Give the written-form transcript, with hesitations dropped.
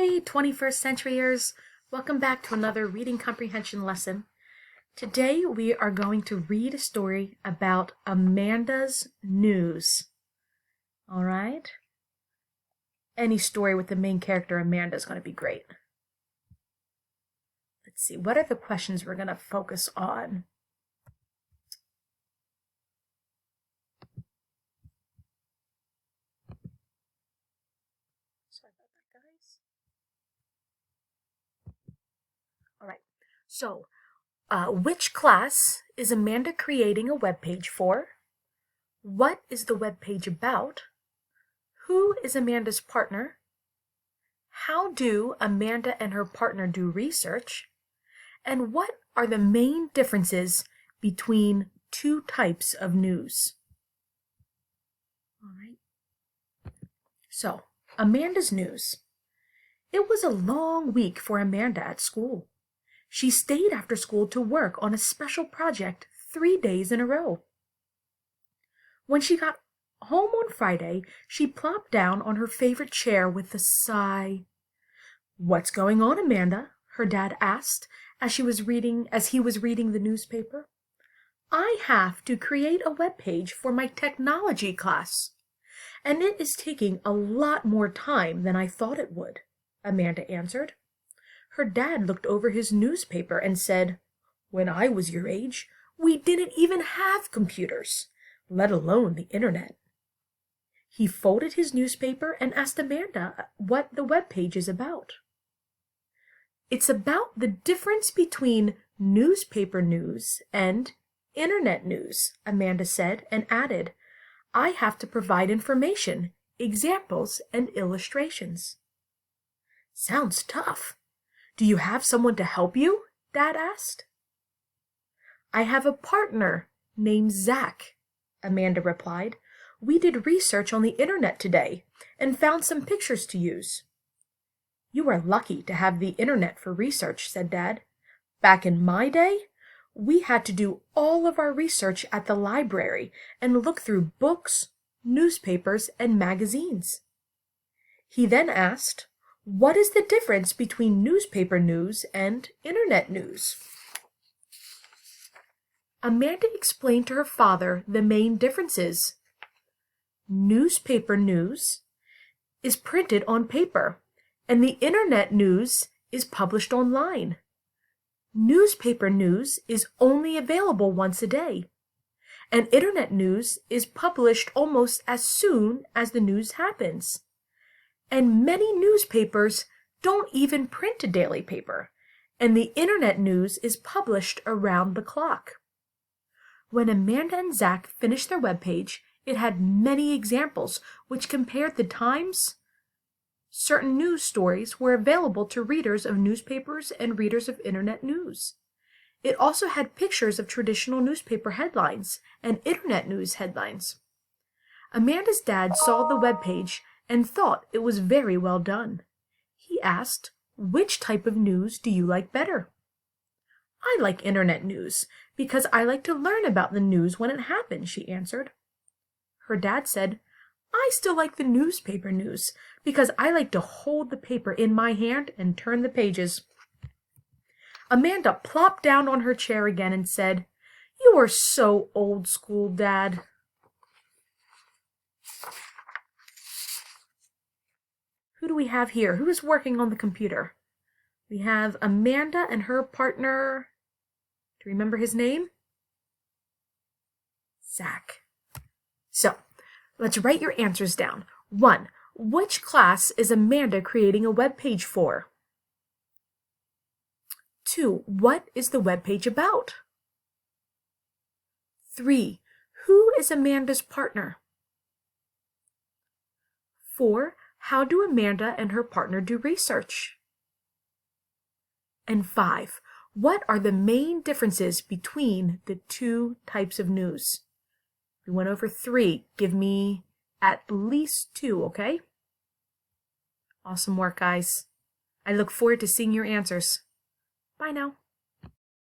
Hey, 21st centuryers! Welcome back to another reading comprehension lesson. Today we are going to read a story about Amanda's News. All right? Any story with the main character Amanda is going to be great. Let's see, what are the questions we're going to focus on? Sorry about that, guys. All right, so which class is Amanda creating a web page for? What is the web page about? Who is Amanda's partner? How do Amanda and her partner do research? And what are the main differences between two types of news? All right. So, Amanda's news. It was a long week for Amanda at school. She stayed after school to work on a special project 3 days in a row. When she got home on Friday, she plopped down on her favorite chair with a sigh. "What's going on, Amanda?" her dad asked as he was reading the newspaper. "I have to create a web page for my technology class, and it is taking a lot more time than I thought it would," Amanda answered. Her dad looked over his newspaper and said, "When I was your age, we didn't even have computers, let alone the internet." He folded his newspaper and asked Amanda what the web page is about. "It's about the difference between newspaper news and internet news," Amanda said, and added, "I have to provide information, examples, and illustrations." "Sounds tough. Do you have someone to help you?" Dad asked. "I have a partner named Zach," Amanda replied. "We did research on the internet today and found some pictures to use." "You are lucky to have the internet for research," said Dad. "Back in my day, we had to do all of our research at the library and look through books, newspapers, and magazines." He then asked, "What is the difference between newspaper news and internet news?" Amanda explained to her father the main differences. Newspaper news is printed on paper, and the internet news is published online. Newspaper news is only available once a day, and internet news is published almost as soon as the news happens. And many newspapers don't even print a daily paper, and the internet news is published around the clock. When Amanda and Zach finished their webpage, it had many examples which compared the times. Certain news stories were available to readers of newspapers and readers of internet news. It also had pictures of traditional newspaper headlines and internet news headlines. Amanda's dad saw the webpage and thought it was very well done. He asked, "Which type of news do you like better?" "I like internet news because I like to learn about the news when it happens," she answered. Her dad said, "I still like the newspaper news because I like to hold the paper in my hand and turn the pages." Amanda plopped down on her chair again and said, "You are so old school, Dad." Who do we have here? Who is working on the computer? We have Amanda and her partner. Do you remember his name? Zach. So, let's write your answers down. 1. Which class is Amanda creating a web page for? 2. What is the web page about? 3. Who is Amanda's partner? 4. How do Amanda and her partner do research? And 5. What are the main differences between the two types of news? We went over 3. Give me at least 2, okay? Awesome work, guys. I look forward to seeing your answers. Bye now.